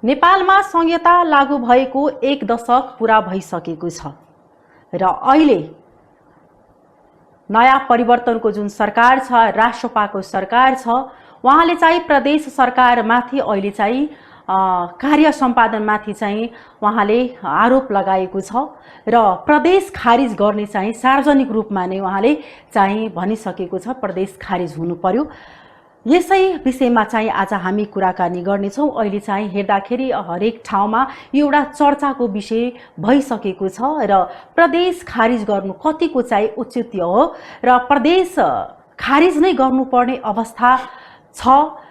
नेपालमा संहिता लागू भएको 1 दशक पूरा भइसकेको छ र अहिले नयाँ परिवर्तनको जुन सरकार छ, राष्ट्रपाको सरकार छ, उहाँले चाहिँ प्रदेश सरकारमाथि अहिले चाहिँ कार्य सम्पादनमाथि चाहिँ उहाँले आरोप लगाएको छ र प्रदेश खारिज गर्ने चाहिँ सार्वजनिक रूपमा नै उहाँले चाहिँ भनिसकेको छ, प्रदेश खारिज हुनु पर्यो। यसै विषयमा चाहिँ आज हामी कुराकानी गर्नेछौँ। अहिले चाहिँ हेर्दाखेरि हरेक ठाउँमा यो एउटा चर्चाको विषय भइसकेको छ र प्रदेश खारिज गर्नु कतिको चाहिँ उचित हो र प्रदेश खारिज नै गर्नुपर्ने अवस्था छ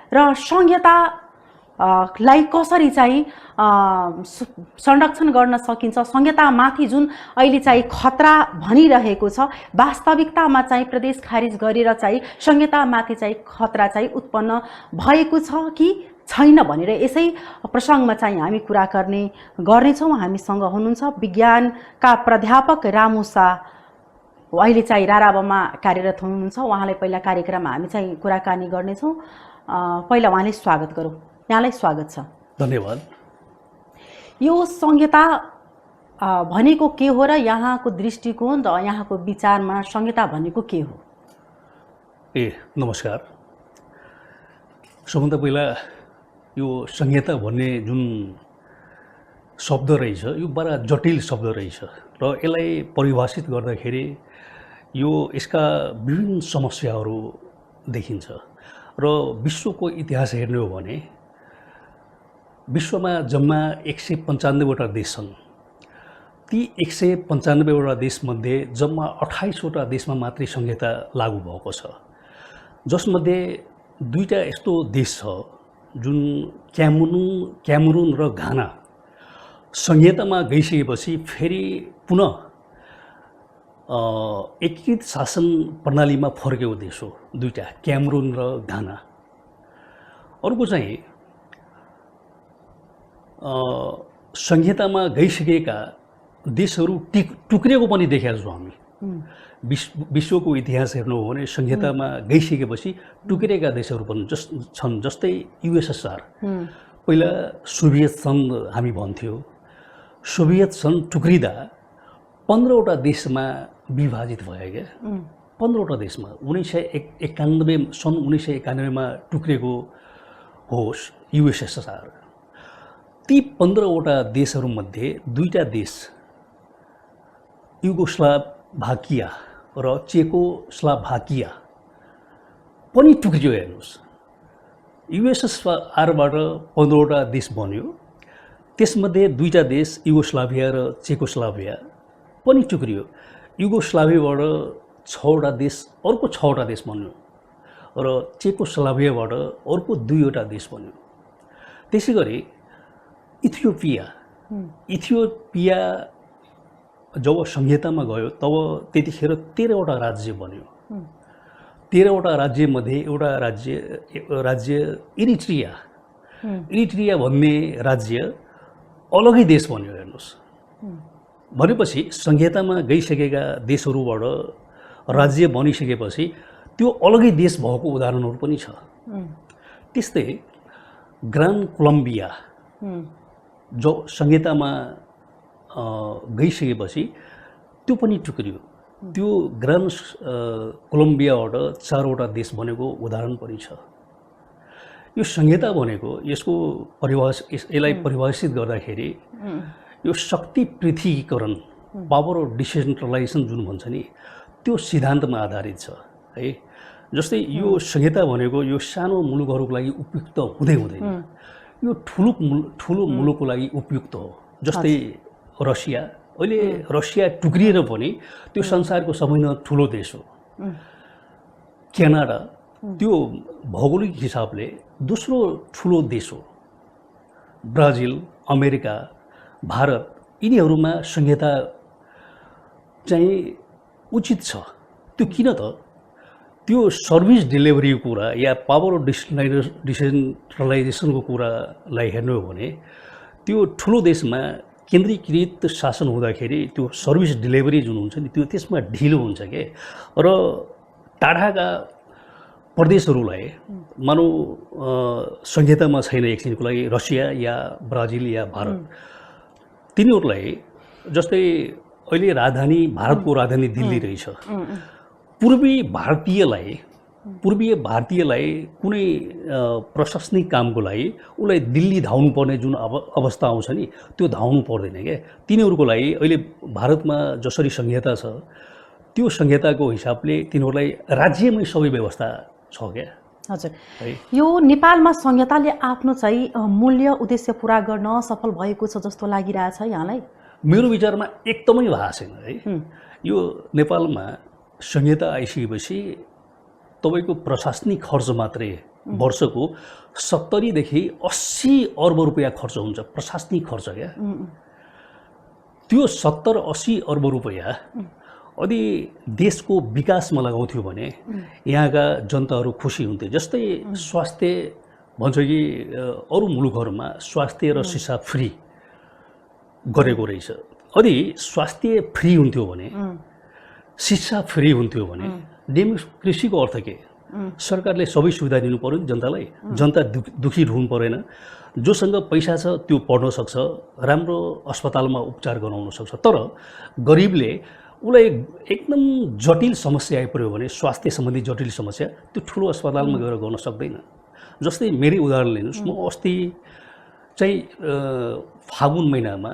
र संहिता लाई कसरी चाहिँ संरक्षण गर्न सकिन्छ, संहितामाथि जुन अहिले चाहिँ खतरा भनिरहेको छ, वास्तविकतामा चाहिँ प्रदेश खारिज गरेर चाहिँ संहितामाथि चाहिँ खतरा चाहिँ उत्पन्न भएको छ कि छैन भनेर यसै प्रसङ्गमा चाहिँ हामी कुरा गर्नेछौँ। हामीसँग हुनुहुन्छ विज्ञानका प्राध्यापक रामु शाह, अहिले चाहिँ राराबमा कार्यरत हुनुहुन्छ। उहाँलाई पहिला कार्यक्रममा हामी चाहिँ कुराकानी गर्नेछौँ। पहिला उहाँले स्वागत गरौँ। यहाँलाई स्वागत छ। धन्यवाद। यो संहिता भनेको के हो र यहाँको दृष्टिकोण र यहाँको विचारमा संहिता भनेको के हो? नमस्कार। सबभन्दा पहिला यो संहिता भन्ने जुन शब्द रहेछ यो बडा जटिल शब्द रहेछ र यसलाई परिभाषित गर्दाखेरि यो यसका विभिन्न समस्याहरू देखिन्छ र विश्वको इतिहास हेर्ने हो भने विश्वमा जम्मा 195 वटा देश छन्। ती 195 वटा देशमध्ये जम्मा 28 वटा देशमा मात्रै संहिता लागू भएको छ, जसमध्ये दुईटा यस्तो देश छ जुन क्यामरुन र घाना संहितामा गइसकेपछि फेरि पुनः एकीकृत शासन प्रणालीमा फर्केको देश हो। दुईटा, क्यामरुन र घाना। अर्को चाहिँ संहितामा गइसकेका देशहरू टुक्रिएको पनि देखेका छौँ हामी। विश्वको इतिहास हेर्नु हो भने संहितामा गइसकेपछि टुक्रिएका देशहरू पनि छन्। जस्तै युएसएसआर, पहिला सोभियत सङ्घ हामी भन्थ्यो। सोभियत सङ्घ टुक्रिँदा 15 वटा देशमा विभाजित भयो क्या। 15 वटा देशमा 1991 सन् 1991 टुक्रेको होस् युएसएसआर। ती 15 वटा देशहरूमध्ये दुईटा देश युगोस्लाभिया र चेकोस्लोभाकिया पनि टुक्रियो। हेर्नुहोस्, युएसएसआरबाट 15 वटा देश बन्यो, त्यसमध्ये दुईटा देश युगोस्लाभिया र चेकोस्लोभाकिया पनि टुक्रियो। युगोस्लाभियाबाट 6 वटा देश, अर्को 6 वटा देश बन्यो र चेकोस्लोभाकियाबाट अर्को 2 वटा देश बन्यो। त्यसै गरी इथियोपिया जब संहितामा गयो तब त्यतिखेर 13 वटा राज्य बन्यो। 13 वटा राज्यमध्ये एउटा राज्य इरिट्रिया भन्ने राज्य अलगै देश बन्यो। हेर्नुहोस्, भनेपछि संहितामा गइसकेका देशहरूबाट राज्य बनिसकेपछि त्यो अलगै देश भएको उदाहरणहरू पनि छ। त्यस्तै ग्रान्ड कोलम्बिया जो संहितामा गइसकेपछि त्यो पनि टुक्रियो। त्यो ग्रान्ड कोलम्बियाबाट 4 वटा देश बनेको उदाहरण पनि छ। यो संहिता भनेको यसलाई परिभाषित गर्दाखेरि यो शक्ति पृथकीकरण, पावर अफ डिसेन्ट्रलाइजेसन जुन भन्छ नि, त्यो सिद्धान्तमा आधारित छ है। जस्तै यो संहिता भनेको यो सानो मुलुकहरूको लागि उपयुक्त हुँदैन, यो ठुलो मुलुकको लागि उपयुक्त हो। जस्तै रसिया, अहिले रसिया टुक्रिएर पनि त्यो संसारको सबैभन्दा ठुलो देश हो। क्यानाडा त्यो भौगोलिक हिसाबले दोस्रो ठुलो देश हो। ब्राजिल, अमेरिका, भारत, यिनीहरूमा संहिता चाहिँ उचित छ। त्यो किन त? त्यो सर्भिस डेलिभरीको कुरा या पावर अफ डिसेन्ट्रलाइजेसनको कुरालाई हेर्नु हो भने त्यो ठुलो देशमा केन्द्रीकृत शासन हुँदाखेरि त्यो सर्भिस डेलिभरी जुन हुन्छ नि त्यो त्यसमा ढिलो हुन्छ के। र टाढाका प्रदेशहरूलाई मानौ संहितामा छैन एकछिनको लागि रसिया या ब्राजिल या भारत तिनीहरूलाई जस्तै अहिले राजधानी भारतको राजधानी दिल्ली रहेछ पूर्वीय भारतीयलाई कुनै प्रशासनिक कामको लागि उसलाई दिल्ली धाउनु पर्ने जुन अवस्था आउँछ नि त्यो धाउनु पर्दैन क्या तिनीहरूको लागि अहिले भारतमा जसरी संहिता छ त्यो संहिताको हिसाबले तिनीहरूलाई राज्यमै सबै व्यवस्था छ क्या हजुर यो नेपालमा संहिताले आफ्नो चाहिँ मूल्य उद्देश्य पूरा गर्न सफल भएको छ जस्तो लागिरहेछ यहाँलाई मेरो विचारमा एकदमै भएको छैन है यो नेपालमा संहिता आइसकेपछि तपाईको प्रशासनिक खर्च मात्रै वर्षको 70 देखि 80 अर्ब रुपैयाँ खर्च हुन्छ प्रशासनिक खर्च क्या त्यो 70-80 अर्ब रुपैयाँ यदि देशको विकासमा लगाउँथ्यो भने यहाँका जनताहरू खुसी हुन्थे जस्तै स्वास्थ्य भन्छ कि अरू मुलुकहरूमा स्वास्थ्य र शिक्षा फ्री गरेको रहेछ यदि स्वास्थ्य फ्री हुन्थ्यो भने शिक्षा फ्री हुन्थ्यो भने डेमोक्रेसीको अर्थ के सरकारले सबै सुविधा दिनु पर्यो जनतालाई जनता दुखी हुनु परेन जोसँग पैसा छ त्यो पढ्न सक्छ राम्रो अस्पतालमा उपचार गराउन सक्छ तर गरिबले उसलाई एकदम जटिल समस्या आइपर्यो भने स्वास्थ्य सम्बन्धी जटिल समस्या त्यो ठुलो अस्पतालमा गएर गर्न सक्दैन जस्तै मेरै उदाहरण लिनुहोस् म अस्ति चाहिँ फागुन महिनामा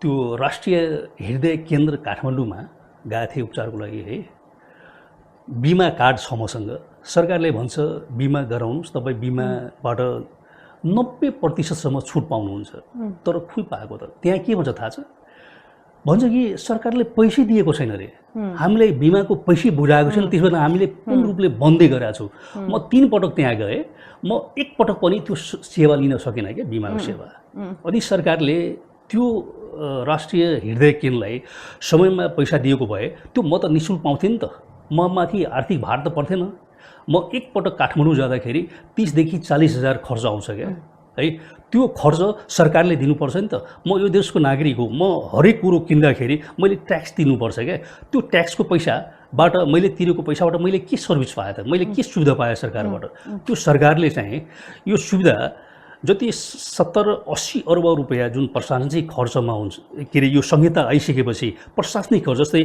त्यो राष्ट्रिय हृदय केन्द्र काठमाडौँमा गएको थिएँ उपचारको लागि है बिमा कार्ड छ मसँग सरकारले भन्छ बिमा गराउनुहोस् तपाईँ बिमाबाट 90% छुट पाउनुहुन्छ तर खुइ पाएको त त्यहाँ के भन्छ थाहा छ भन्छ कि सरकारले पैसै दिएको छैन रे हामीले बिमाको पैसै बुझाएको छैन त्यसबेला हामीले पूर्ण रूपले बन्दै गरेका छौँ म 3 पटक त्यहाँ गएँ म एक पटक पनि त्यो सेवा लिन सकिनँ क्या बिमाको सेवा अनि सरकारले त्यो राष्ट्रिय हृदय केन्द्रलाई समयमा पैसा दिएको भए त्यो म त निःशुल्क पाउँथेँ नि त म माथि आर्थिक भार त पर्थेन म एक पटक काठमाडौँ जाँदाखेरि 30 देखि 40 हजार खर्च आउँछ क्या है त्यो खर्च सरकारले दिनुपर्छ नि त म यो देशको नागरिक हो म हरेक कुरो किन्दाखेरि मैले ट्याक्स दिनुपर्छ क्या त्यो ट्याक्सको पैसाबाट मैले तिरेको पैसाबाट मैले के सर्भिस पाएँ त मैले के सुविधा पाएँ सरकारबाट त्यो सरकारले चाहिँ यो सुविधा जति 70-80 अर्ब रुपैयाँ जुन प्रशासनिक खर्चमा हुन्छ के अरे यो संहिता आइसकेपछि प्रशासनिक खर्च जस्तै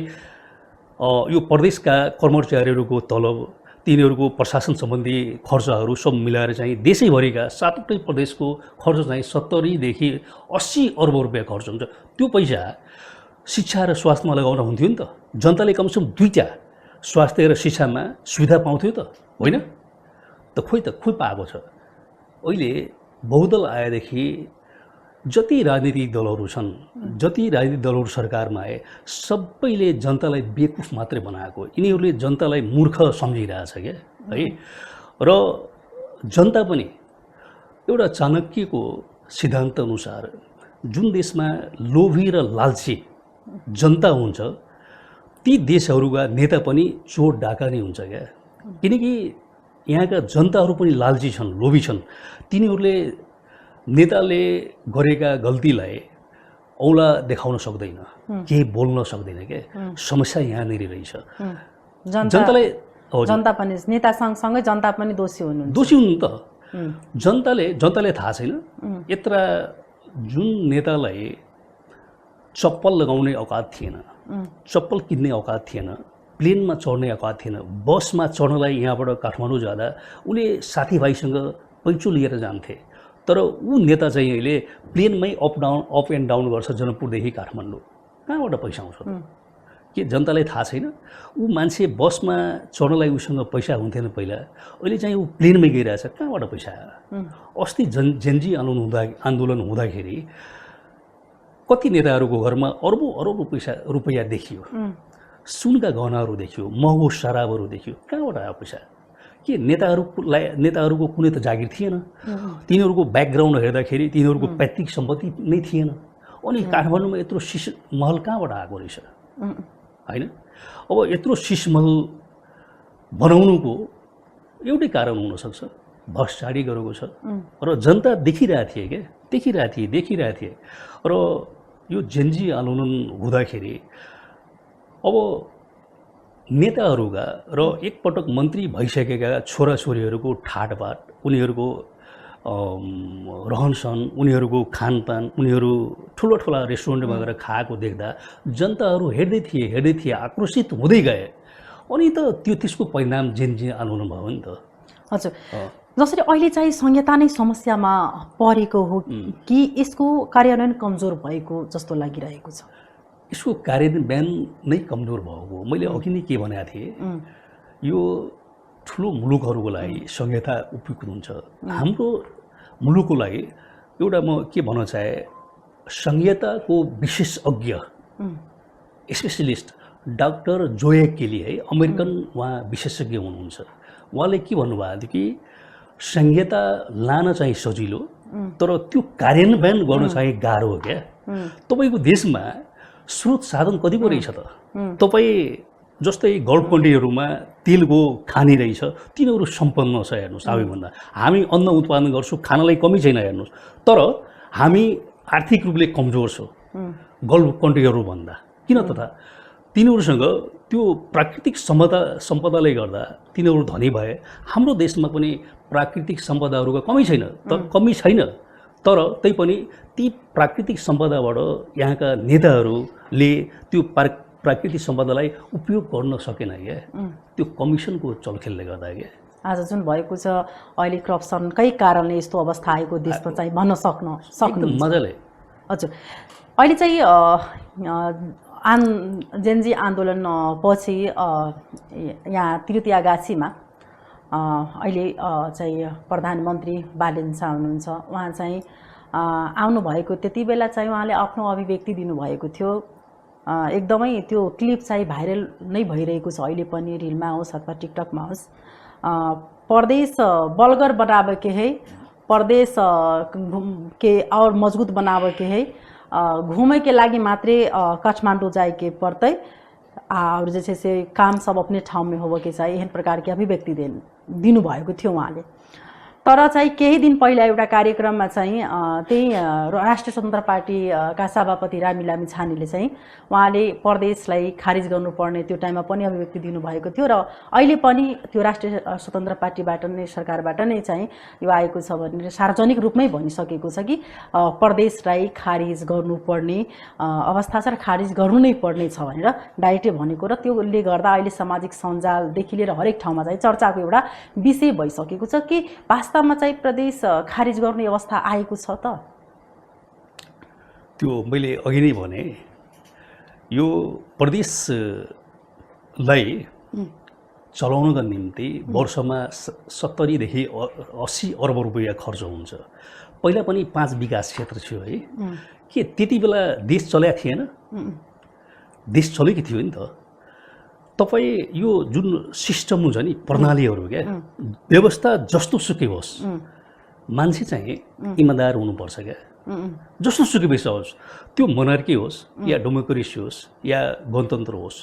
यो प्रदेशका कर्मचारीहरूको तलब तिनीहरूको प्रशासन सम्बन्धी खर्चहरू सब मिलाएर चाहिँ देशैभरिका 7वटै प्रदेशको खर्च चाहिँ 70 देखि 80 अर्ब रुपैयाँ खर्च हुन्छ त्यो पैसा शिक्षा र स्वास्थ्यमा लगाउन हुन्थ्यो नि त जनताले कमसेकम 2टा स्वास्थ्य र शिक्षामा सुविधा पाउँथ्यो त होइन त खोइ पाएको छ अहिले बहुदल आएदेखि जति राजनीतिक दलहरू छन् जति राजनीतिक दलहरू सरकारमा आए सबैले जनतालाई बेवकुफ मात्रै बनाएको यिनीहरूले जनतालाई मूर्ख सम्झिरहेछ क्या है र जनता पनि एउटा चाणक्यको सिद्धान्त अनुसार जुन देशमा लोभी र लालची जनता हुन्छ ती देशहरूका नेता पनि चोर डाका नै हुन्छ क्या किनकि यहाँका जनताहरू पनि लालची छन् लोभी छन् तिनीहरूले नेताले गरेका गल्तीलाई औला देखाउन सक्दैन केही बोल्न सक्दैन के समस्या यहाँनिर रहेछ जनता पनि नेता सँगसँगै जनता पनि दोषी हुनु त जनताले थाहा छैन यत्र जुन नेतालाई चप्पल लगाउने औकात थिएन चप्पल किन्ने औकात थिएन प्लेनमा चढ्ने औकात थिएन बसमा चढ्नलाई यहाँबाट काठमाडौँ जाँदा उसले साथीभाइसँग पैँचो लिएर जान्थे तर ऊ नेता चाहिँ अहिले प्लेनमै अप एन्ड डाउन गर्छ जनकपुरदेखि काठमाडौँ कहाँबाट पैसा आउँछ के जनतालाई थाहा छैन ऊ मान्छे बसमा चढ्नलाई उसँग पैसा हुन्थेन पहिला अहिले चाहिँ ऊ प्लेनमै गइरहेछ कहाँबाट पैसा आयो अस्ति जेनजी आन्दोलन हुँदाखेरि कति नेताहरूको घरमा अर्बौं रुपैयाँ देखियो सुनका गहनाहरू देखियो महँगो शराबहरू देखियो कहाँबाट आयो पैसा के नेताहरूको कुनै त जागिर थिएन तिनीहरूको ब्याकग्राउन्ड हेर्दाखेरि तिनीहरूको पैतृक सम्पत्ति नै थिएन अनि काठमाडौँमा यत्रो शीश महल कहाँबाट आएको रहेछ हैन अब यत्रो शीश महल बनाउनुको एउटै कारण हुन सक्छ भ्रष्टाचारी गरेको छ र जनता देखिरहेथे र यो जेनजी आन्दोलन हुँदाखेरि अब नेताहरूका र एकपटक मन्त्री भइसकेका छोराछोरीहरूको ठाटबाट, उनीहरूको रहनसहन, उनीहरूको खानपान, उनीहरू ठुला ठुला रेस्टुरेन्टमा गएर खाएको देख्दा जनताहरू हेर्दै थिए, आक्रोशित हुँदै गए। अनि त त्यसको परिणाम जेनजी आन्दोलन भयो नि त। हजुर, जसरी अहिले चाहिँ संहिता नै समस्यामा परेको हो कि यसको कार्यान्वयन कमजोर भएको जस्तो लागिरहेको छ? यसको कार्यान्वयन नै कमजोर भएको। मैले अघि नै के भनेको थिएँ, यो ठुलो मुलुकहरूको लागि संहिता उपयुक्त हुन्छ। हाम्रो मुलुकको लागि एउटा म के भन्न चाहे, संहिताको विशेषज्ञ स्पेसलिस्ट डाक्टर जोए केली है, अमेरिकन उहाँ विशेषज्ञ हुनुहुन्छ। उहाँले के भन्नुभएको थियो कि संहिता लान चाहिँ सजिलो, तर त्यो कार्यान्वयन गर्न चाहिँ गाह्रो हो क्या। तपाईँको देशमा स्रोत साधन कति पो रहेछ त? तपाईँ जस्तै गल्फ कन्ट्रीहरूमा तेलको खानी रहेछ, तिनीहरू सम्पन्न छ हेर्नुहोस्। सबैभन्दा हामी अन्न उत्पादन गर्छौँ, खानालाई कमी छैन हेर्नुहोस्, तर हामी आर्थिक रूपले कमजोर छौँ गल्फ कन्ट्रीहरूभन्दा। किन तथा तिनीहरूसँग त्यो प्राकृतिक सम्पदाले गर्दा तिनीहरू धनी भए। हाम्रो देशमा पनि प्राकृतिक सम्पदाहरूको कमी छैन, तर तैपनि ती प्राकृतिक सम्पदाबाट यहाँका नेताहरूले त्यो प्राकृतिक सम्पदालाई उपयोग गर्न सकेन क्या। त्यो कमिसनको चलखेलले गर्दा क्या आज जुन भएको छ अहिले करप्सनकै कारणले यस्तो अवस्था आएको देशमा चाहिँ भन्न सक्नु मजाले। हजुर, अहिले चाहिँ जेनजी आन्दोलन पछि यहाँ तिरुतियागाछीमा अहिले चाहिँ प्रधानमन्त्री बालेन शाह हुनुहुन्छ। उहाँ चाहिँ आउनुभएको त्यति बेला चाहिँ उहाँले आफ्नो अभिव्यक्ति दिनुभएको थियो। एकदमै त्यो क्लिप चाहिँ भाइरल नै भइरहेको छ अहिले पनि, रिलमा होस् अथवा टिकटकमा होस्। प्रदेश बलगर बनावे के है, प्रदेश के और मजबूत बनावे के है, घूमे के लागि मात्रै काठमाडौँ जाए के पर्तै और जैसे से काम सब अपने ठाउँ में होबे के चाहिए, एहन प्रकार के अभिव्यक्ति दिनुभएको थियो उहाँले। तर चाहिँ केही दिन पहिला एउटा कार्यक्रममा चाहिँ त्यही राष्ट्रिय स्वतन्त्र पार्टीका सभापति रामी छानेले चाहिँ उहाँले प्रदेशलाई खारिज गर्नुपर्ने त्यो टाइममा पनि अभिव्यक्ति दिनुभएको थियो र अहिले पनि त्यो राष्ट्रिय स्वतन्त्र पार्टीबाट नै, सरकारबाट नै चाहिँ यो आएको छ भनेर सार्वजनिक रूपमै भनिसकेको छ कि प्रदेशलाई खारिज गर्नुपर्ने अवस्था छ र खारिज गर्नु नै पर्ने छ भनेर डाइरेक्टै भनेको। र त्योले गर्दा अहिले सामाजिक सञ्जालदेखि लिएर हरेक ठाउँमा चाहिँ चर्चाको एउटा विषय भइसकेको छ कि वास्तवमा चाहिँ प्रदेश खारिज गर्ने अवस्था आएको छ त? त्यो मैले अघि नै भने, यो प्रदेशलाई चलाउनका निम्ति वर्षमा 70 देखि 80 अर्ब रुपैयाँ खर्च हुन्छ। पहिला पनि 5 विकास क्षेत्र थियो है, के त्यति बेला देश चलेको थिएन? देश चलेको थियो नि त। तपाईँ यो जुन सिस्टम हुन्छ नि, प्रणालीहरू क्या, व्यवस्था जस्तो सुकै होस्, मान्छे चाहिँ इमान्दार हुनुपर्छ क्या। जस्तो सुकै व्यवस्था होस्, त्यो मोनार्की होस् या डेमोक्रेसी होस् या गणतन्त्र होस्,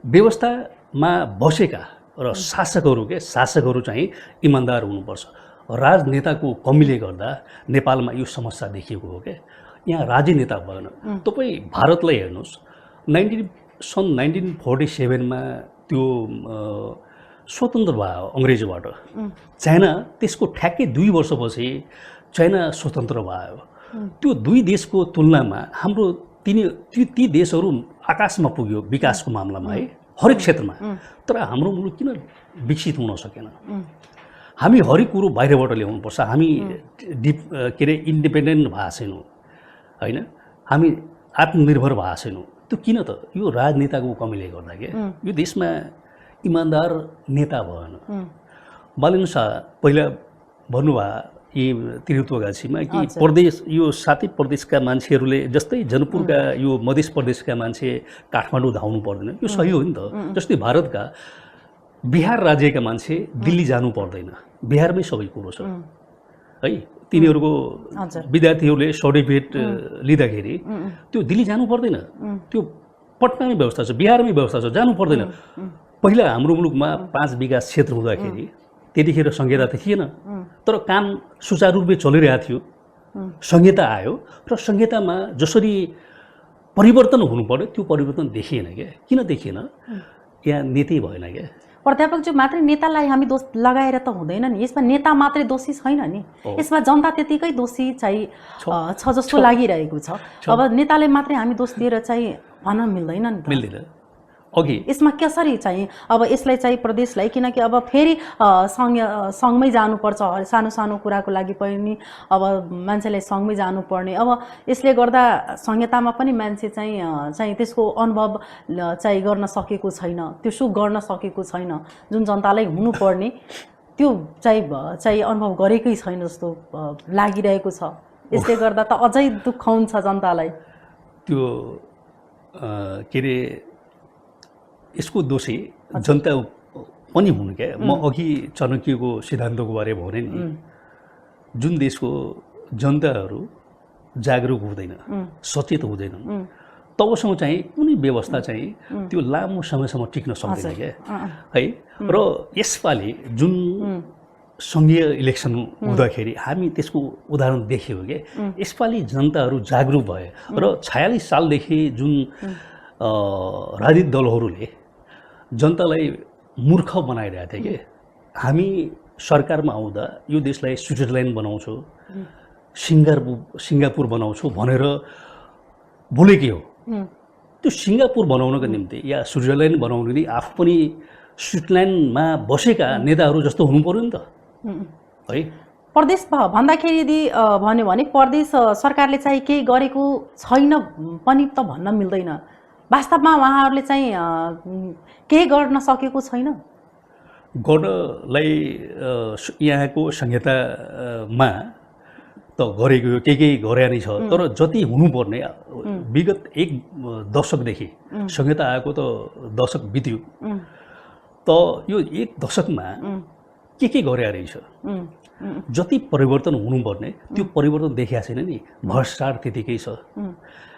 व्यवस्थामा बसेका र शासकहरू चाहिँ इमान्दार हुनुपर्छ। राजनेताको कमीले गर्दा नेपालमा यो समस्या देखिएको हो क्या। यहाँ राजनेता भएन। तपाईँ भारतलाई हेर्नुहोस्, सन् 1947 त्यो स्वतन्त्र भयो अंग्रेजबाट। चाइना त्यसको ठ्याक्कै 2 वर्षपछि चाइना स्वतन्त्र भयो। त्यो 2 देशको तुलनामा हाम्रो ती देशहरू आकाशमा पुग्यो विकासको मामलामा है, हरेक क्षेत्रमा। तर हाम्रो मुलुक किन विकसित हुन सकेन? हामी हरेक कुरो बाहिरबाट ल्याउनुपर्छ। हामी के अरे इन्डिपेन्डेन्ट भएको छैनौँ होइन, हामी आत्मनिर्भर भएको छैनौँ। त्यो किन त? यो राजनेताको कमीले गर्दा के। यो देशमा इमान्दार नेता भएन। बालेन शाह पहिला भन्नुभयो यी तिरुत्वगाछीमा कि प्रदेश, यो 7 प्रदेशका मान्छेहरूले, जस्तै जनकपुरका यो मध्य प्रदेशका मान्छे काठमाडौँ धाउनु पर्दैन, यो सही हो नि त। जस्तै भारतका बिहार राज्यका मान्छे दिल्ली जानु पर्दैन, बिहारमै सबै कुरो छ है। तिनीहरूको विद्यार्थीहरूले सर्टिफिकेट लिँदाखेरि त्यो दिल्ली जानु पर्दैन, त्यो पटनामै व्यवस्था छ, बिहारमै व्यवस्था छ, जानु पर्दैन। पहिला हाम्रो मुलुकमा 5 विकास क्षेत्र हुँदाखेरि त्यतिखेर संहिता त थिएन, तर काम सुचारू रूपले चलिरहेको थियो। संहिता आयो र संहितामा जसरी परिवर्तन हुनु पर्यो त्यो परिवर्तन देखिएन क्या। किन देखिएन? यहाँ नेतै भएन क्या। प्राध्यापकज्यू मात्रै नेतालाई हामी दोष लगाएर त हुँदैन नि, यसमा नेता मात्रै दोषी छैन नि, यसमा जनता त्यतिकै दोषी चाहिँ छ जस्तो लागिरहेको छ। अब नेताले मात्रै हामी दोष दिएर चाहिँ भन्न मिल्दैन नि त। मिल्दैन। अघि यसमा कसरी चाहिँ अब यसलाई चाहिँ प्रदेशलाई, किनकि अब फेरि सङ्घमै जानुपर्छ, सानो सानो कुराको लागि पनि अब मान्छेलाई सङ्घमै जानुपर्ने, अब यसले गर्दा संहितामा पनि मान्छे चाहिँ त्यसको अनुभव चाहिँ गर्न सकेको छैन, त्यो सुख गर्न सकेको छैन, जुन जनतालाई हुनुपर्ने त्यो चाहिँ अनुभव गरेकै छैन जस्तो लागिरहेको छ। यसले गर्दा त अझै दुःख हुन्छ जनतालाई। त्यो के अरे यसको दोषी जनता पनि हुन् क्या। म अघि चाणक्यको सिद्धान्तको बारे भने नि, जुन देशको जनताहरू जागरुक हुँदैन, सचेत हुँदैनन्, तबसम्म चाहिँ कुनै व्यवस्था चाहिँ त्यो लामो समयसम्म टिक्न सक्दैन क्या है। र यसपालि जुन सङ्घीय इलेक्सन हुँदाखेरि हामी त्यसको उदाहरण देख्यौँ क्या। यसपालि जनताहरू जागरुक भए र 46 सालदेखि जुन राजनीतिक दलहरूले जनतालाई मूर्ख बनाइरहेको थियो कि हामी सरकारमा आउँदा यो देशलाई स्विजरल्यान्ड बनाउँछु, सिङ्गापुर बनाउँछु भनेर बोलेकै हो। त्यो सिङ्गापुर बनाउनको निम्ति या स्विजरल्यान्ड बनाउनु नि आफू पनि स्विजरल्यान्डमा बसेका नेताहरू जस्तो हुनु पर्यो नि त है। प्रदेश भन्दाखेरि यदि भन्यो भने प्रदेश सरकारले चाहिँ केही गरेको छैन पनि त भन्न मिल्दैन। वास्तवमा उहाँहरूले चाहिँ केही गर्न सकेको छैन। गर्नलाई यहाँको संहितामा त गरेको केही गरे नै छ, तर जति हुनुपर्ने विगत 1 दशकदेखि संहिता आएको त दशक बित्यो, त यो 1 दशकमा के गरे रहेछ, जति परिवर्तन हुनुपर्ने त्यो परिवर्तन देखिया छैन नि। भ्रष्टाचार त्यतिकै छ।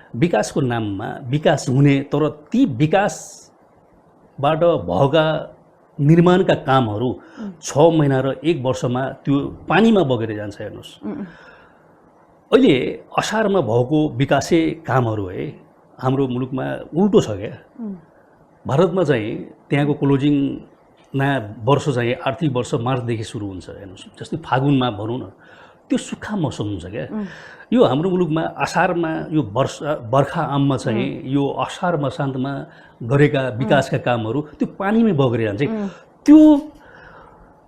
विकासको नाममा विकास हुने, तर ती विकासबाट भएका निर्माणका कामहरू 6 महिना र 1 वर्षमा त्यो पानीमा बगेर जान्छ। हेर्नुहोस्, अहिले असारमा भएको विकासे कामहरू है हाम्रो मुलुकमा उल्टो छ क्या। भारतमा चाहिँ त्यहाँको क्लोजिङ नयाँ वर्ष चाहिँ आर्थिक वर्ष मार्चदेखि सुरु हुन्छ। हेर्नुहोस्, जस्तै फागुनमा भनौँ न, त्यो सुक्खा मौसम हुन्छ क्या। यो हाम्रो मुलुकमा असारमा यो बर्खा आममा चाहिँ यो असार मसान्तमा गरेका विकासका कामहरू त्यो पानीमै बगेर जान्छ। त्यो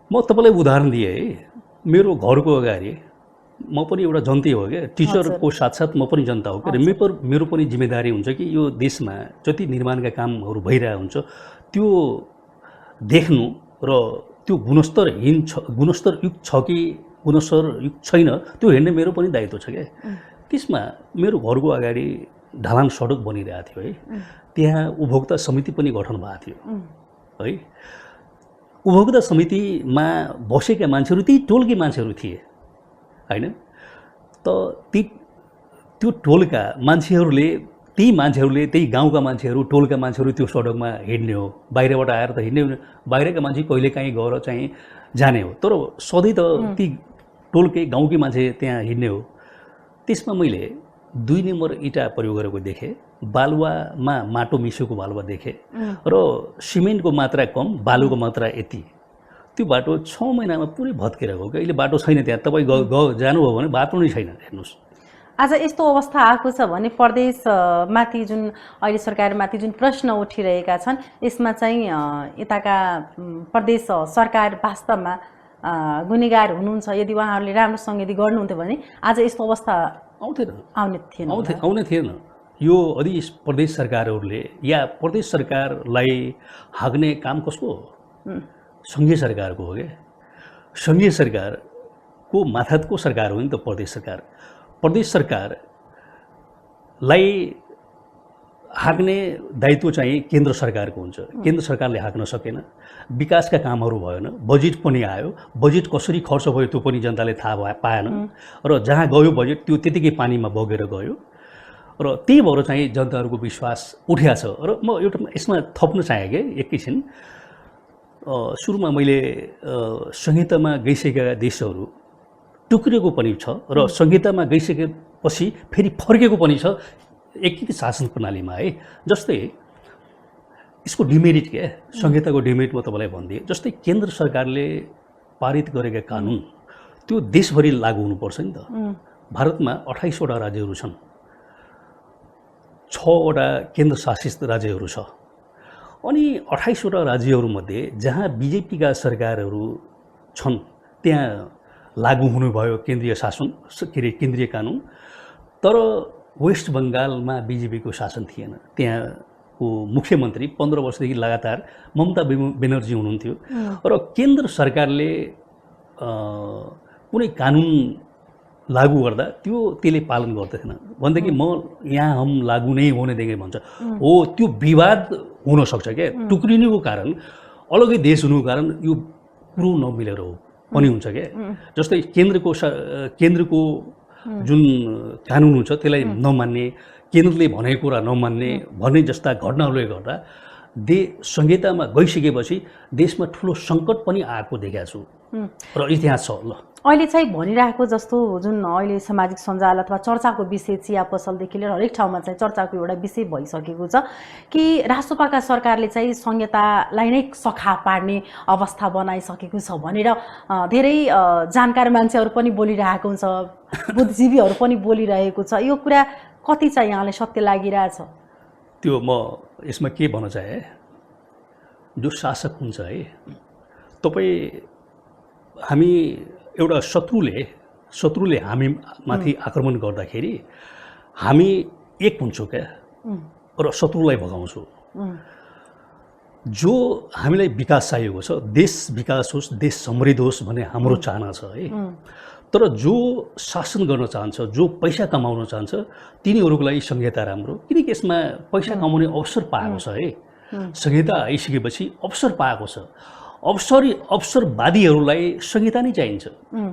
म तपाईँलाई उदाहरण दिएँ है। मेरो घरको अगाडि म पनि एउटा जनता हो क्या, टिचरको साथसाथ म पनि जनता हो क्या। मेरो पनि जिम्मेदारी हुन्छ कि यो देशमा जति निर्माणका कामहरू भइरहेको हुन्छ त्यो देख्नु र त्यो गुणस्तरयुक्त छ कि गुणस्तरयुक्त छैन त्यो हेर्ने मेरो पनि दायित्व छ क्या। त्यसमा मेरो घरको अगाडि ढलान सडक बनिरहेको थियो है, त्यहाँ उपभोक्ता समिति पनि गठन भएको थियो है। उपभोक्ता समितिमा बसेका मान्छेहरू त्यही टोलकै मान्छेहरू थिए होइन। त त्यो टोलका मान्छेहरूले त्यही गाउँका मान्छेहरू, टोलका मान्छेहरू त्यो सडकमा हिँड्ने हो। बाहिरबाट आएर त हिँड्ने हो, बाहिरका मान्छे कहिलेकाहीँ गएर चाहिँ जाने हो, तर सधैँ त ती टोलकै गाउँकै मान्छे त्यहाँ हिँड्ने हो। त्यसमा मैले 2 नम्बर इँटा प्रयोग गरेको देखेँ, बालुवामा माटो मिसिएको बालुवा देखेँ र सिमेन्टको मात्रा कम, बालुको मात्रा यति। त्यो बाटो 6 महिनामा पुरै भत्केर गयो। अहिले बाटो छैन त्यहाँ। तपाईँ जानुभयो भने बाटो नै छैन। हेर्नुहोस्, आज यस्तो अवस्था आएको छ भने प्रदेशमाथि जुन अहिले सरकारमाथि जुन प्रश्न उठिरहेका छन्, यसमा चाहिँ यताका प्रदेश सरकार वास्तवमा गुनेगार हुनुहुन्छ। यदि उहाँहरूले राम्रोसँग यदि गर्नुहुन्थ्यो भने आज यस्तो अवस्था आउने थिएन। यो यदि प्रदेश सरकारहरूले या प्रदेश सरकारलाई हाँक्ने काम कसको हो? सङ्घीय सरकारको हो क्या। सङ्घीय सरकारको माथाको सरकार हो नि त प्रदेश सरकार। प्रदेश सरकारलाई हाँक्ने दायित्व चाहिँ केन्द्र सरकारको हुन्छ। केन्द्र सरकारले हाँक्न सकेन, विकासका कामहरू भएन, बजेट पनि आयो, बजेट कसरी खर्च भयो त्यो पनि जनताले थाहा पाएन र जहाँ गयो बजेट त्यो त्यतिकै पानीमा बगेर गयो र त्यही भएर चाहिँ जनताहरूको विश्वास उठ्या छ। र म एउटा यसमा थप्न चाहेँ कि एकैछिन, सुरुमा मैले संहितामा गइसकेका देशहरू टुक्रिएको पनि छ र संहितामा गइसकेपछि फेरि फर्केको पनि छ एकीकृत शासन प्रणालीमा है। जस्तै यसको डिमेरिट के संहिताको डिमेरिट म तपाईँलाई भनिदिएँ। जस्तै केन्द्र सरकारले पारित गरेका कानुन त्यो देशभरि लागू हुनुपर्छ नि त। भारतमा 28वटा राज्यहरू छन्, 6वटा केन्द्रशासित राज्यहरू छ। अनि 28वटा राज्यहरूमध्ये जहाँ बिजेपीका सरकारहरू छन् त्यहाँ लागू हुनुभयो केन्द्रीय शासन, के अरे केन्द्रीय कानुन। तर वेस्ट बङ्गालमा बिजेपीको शासन थिएन। त्यहाँको मुख्यमन्त्री 15 वर्षदेखि लगातार ममता बेनर्जी हुनुहुन्थ्यो र केन्द्र सरकारले कुनै कानुन लागू गर्दा त्यसले पालन गर्दैन। भनेदेखि म यहाँ हम लागू नै होनेदेखि भन्छ हो, त्यो विवाद हुनसक्छ क्या। टुक्रिनुको कारण, अलग्गै देश हुनुको कारण यो कुरो नमिलेर हो पनि हुन्छ क्या। जस्तै केन्द्रको जुन कानुन हुन्छ त्यसलाई नमान्ने, केन्द्रले भनेको कुरा नमान्ने भन्ने जस्ता घटनाहरूले गर्दा संहितामा गइसकेपछि देशमा ठुलो सङ्कट पनि आएको देखेको छु र इतिहास छ। ल अहिले चाहिँ भनिरहेको जस्तो जुन अहिले सामाजिक सञ्जाल अथवा चर्चाको विषय चिया पसलदेखि लिएर हरेक ठाउँमा चाहिँ चर्चाको एउटा विषय भइसकेको छ कि राष्ट्रपाका सरकारले चाहिँ संहितालाई नै सखा पार्ने अवस्था बनाइसकेको छ भनेर धेरै जानकार मान्छेहरू पनि बोलिरहेको हुन्छ, बुद्धिजीवीहरू पनि बोलिरहेको छ। यो कुरा कति चाहिँ यहाँलाई सत्य लागिरहेछ? त्यो म यसमा के भन्न चाहे, जो शासक हुन्छ है, हामी एउटा शत्रुले हामी माथि आक्रमण गर्दाखेरि हामी एक हुन्छौँ क्या र शत्रुलाई भगाउँछौँ। जो हामीलाई विकास चाहिएको छ, देश विकास होस्, देश समृद्ध होस् भन्ने हाम्रो चाहना छ है। तर जो शासन गर्न चाहन्छ, जो पैसा कमाउन चाहन्छ, तिनीहरूको लागि संहिता राम्रो, किनकि यसमा पैसा कमाउने अवसर पाएको छ है। संहिता आइसकेपछि अवसर पाएको छ। अवसरवादीहरूलाई संहिता नै चाहिन्छ।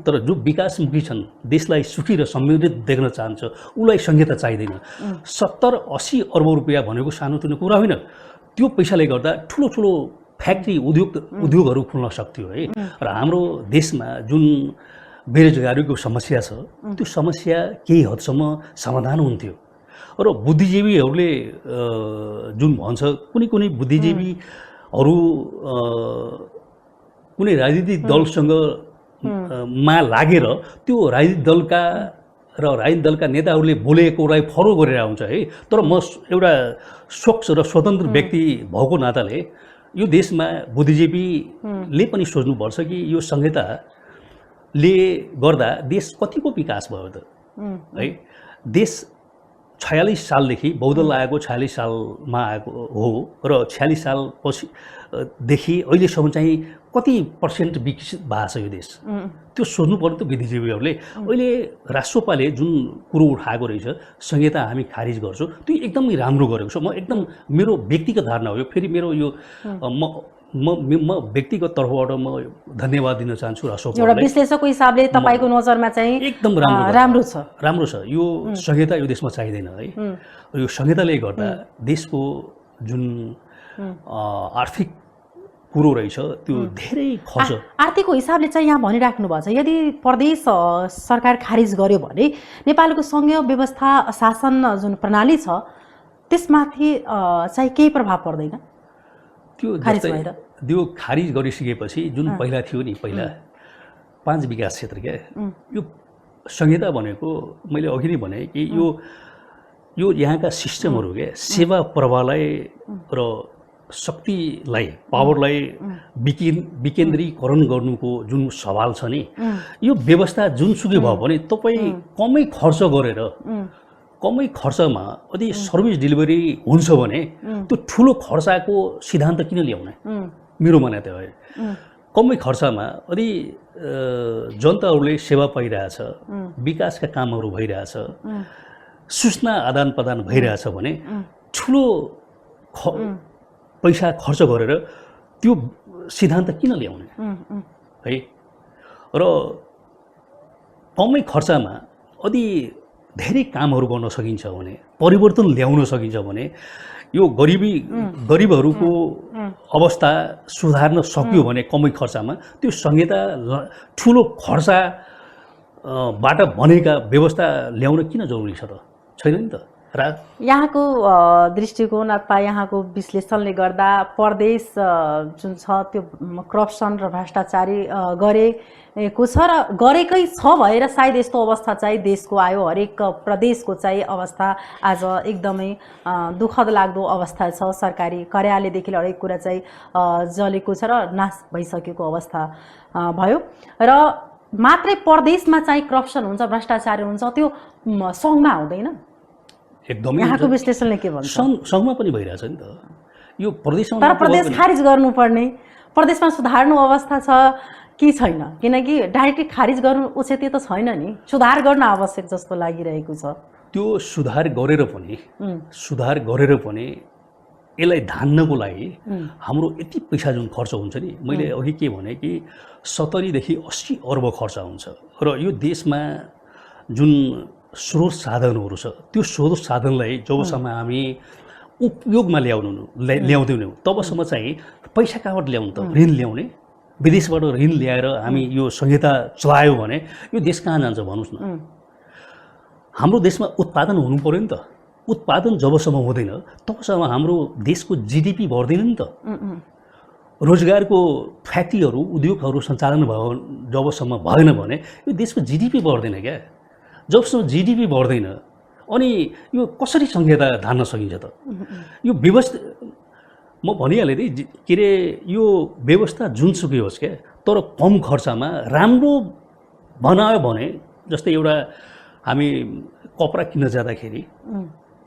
तर जो विकासमुखी छन्, देशलाई सुखी र समृद्ध देख्न चाहन्छ, उसलाई संहिता चाहिँदैन। 70-80 अर्ब रुपियाँ भनेको सानोतिनो कुरा होइन। त्यो पैसाले गर्दा ठुलो ठुलो फ्याक्ट्री उद्योगहरू खुल्न सक्थ्यो है। र हाम्रो देशमा जुन बेरोजगारीको समस्या छ, त्यो समस्या केही हदसम्म समाधान हुन्थ्यो। र बुद्धिजीवीहरूले जुन भन्छ, कुनै बुद्धिजीवीहरू कुनै राजनीतिक दलसँग मा लागेर त्यो राजनीतिक दलका नेताहरूले बोलेकोलाई फलो गरेर हुन्छ है। तर म एउटा स्वच्छ र स्वतन्त्र व्यक्ति भएको नाताले यो देशमा बुद्धिजीवीले पनि सोच्नुपर्छ कि यो संहिताले गर्दा देश कतिको विकास भयो त है। देश 46 सालदेखि बौद्धल आएको 46 सालमा आएको हो र 46 सालदेखि अहिलेसम्म चाहिँ कति % विकसित भएको छ यो देश, त्यो सोध्नु पर्यो त बुद्धिजीवीहरूले। अहिले राष्ट्रपाले जुन कुरो उठाएको रहेछ, संहिता हामी खारिज गर्छौँ, त्यो एकदमै राम्रो गरेको छ। म एकदम, मेरो व्यक्तिगत धारणा हो यो। फेरि मेरो यो म व्यक्तिगत तर्फबाट म धन्यवाद दिन चाहन्छु राष्ट्रपाललाई। एउटा विश्लेषकको हिसाबले तपाईँको नजरमा चाहिँ एकदम राम्रो छ। यो संहिता यो देशमा चाहिँदैन है। यो संहिताले गर्दा देशको जुन आर्थिक कुरो रहेछ त्यो धेरै खर्च, आर्थिकको हिसाबले चाहिँ यहाँ भनिराख्नु भएको छ, यदि प्रदेश सरकार खारिज गर्यो भने नेपालको सङ्घीय व्यवस्था शासन जुन प्रणाली छ त्यसमाथि चाहिँ केही प्रभाव पर्दैन? त्यो खारिज गरिसकेपछि जुन पहिला थियो नि, पहिला 5 विकास क्षेत्र क्या, यो संहिता भनेको मैले अघि नै भने कि यो यहाँका सिस्टमहरू क्या, सेवा प्रवाहलाई र शक्तिलाई, पावरलाई विकेन्द्रीकरण गर्नुको जुन सवाल छ नि, यो व्यवस्था जुनसुकै भयो भने तपाईँ कमै खर्च गरेर, कमै खर्चमा यदि सर्भिस डेलिभरी हुन्छ भने त्यो ठुलो खर्चको सिद्धान्त किन ल्याउने? मेरो मान्यता हो। कमै खर्चमा यदि जनताहरूले सेवा पाइरहेछ, विकासका कामहरू भइरहेछ, सूचना आदान प्रदान भइरहेछ भने ठुलो पैसा खर्च गरेर त्यो सिद्धान्त किन ल्याउने है? र कमै खर्चमा यदि धेरै कामहरू गर्न सकिन्छ भने, परिवर्तन ल्याउन सकिन्छ भने, यो गरिबहरूको अवस्था सुधार्न सक्यो भने कमै खर्चमा, त्यो संहिता ठुलो खर्चबाट बनेका व्यवस्था ल्याउन किन जरुरी छ त? छैन नि त। यहाँको दृष्टिकोण अथवा यहाँको विश्लेषणले गर्दा प्रदेश जुन छ त्यो करप्सन र भ्रष्टाचारी गरेको छ र गरेकै छ भएर सायद यस्तो अवस्था चाहिँ देशको आयो। हरेक प्रदेशको चाहिँ अवस्था आज एकदमै दुःखद लाग्दो अवस्था छ। सरकारी कार्यालयदेखि हरेक कुरा चाहिँ जलेको छ र नाश भइसकेको अवस्था भयो र मात्रै प्रदेशमा चाहिँ करप्सन हुन्छ, भ्रष्टाचार हुन्छ, त्यो सङ्घमा हुँदैन। एकदमै यहाँको विश्लेषणले के भन्छ? सङ्घमा पनि भइरहेछ नि त यो प्रदेशमा। तर प्रदेश खारिज गर्नुपर्ने, प्रदेशमा सुधार्नु अवस्था छ कि छैन? किनकि डाइरेक्टली खारिज गर्नु उचित त छैन नि, सुधार गर्न आवश्यक जस्तो लागिरहेको छ। त्यो सुधार गरेर पनि यसलाई धान्नको लागि हाम्रो यति पैसा जुन खर्च हुन्छ नि, मैले अघि के भने कि 70 देखि 80 अर्ब खर्च हुन्छ र यो देशमा जुन स्रोत साधनहरू छ त्यो स्रोत साधनलाई जबसम्म हामी उपयोगमा ल्याउँदैनौँ तबसम्म चाहिँ पैसा कहाँबाट ल्याउनु त? ऋण ल्याउने, विदेशबाट ऋण ल्याएर हामी यो संहिता चलायो भने यो देश कहाँ जान्छ भन्नुहोस् न। हाम्रो देशमा उत्पादन हुनु पर्यो नि त। उत्पादन जबसम्म हुँदैन तबसम्म हाम्रो देशको जिडिपी बढ्दैन नि त। रोजगारको फ्याक्ट्रीहरू, उद्योगहरू सञ्चालन भयो जबसम्म भएन भने यो देशको जिडिपी बढ्दैन क्या। जबसम्म जिडिपी बढ्दैन अनि यो कसरी संहिता धान्न सकिन्छ त? यो व्यवस्था म भनिहालेँ नि के अरे, यो व्यवस्था जुनसुकै होस् क्या, तर कम खर्चमा राम्रो बनायो भने, जस्तै एउटा हामी कपडा किन्न जाँदाखेरि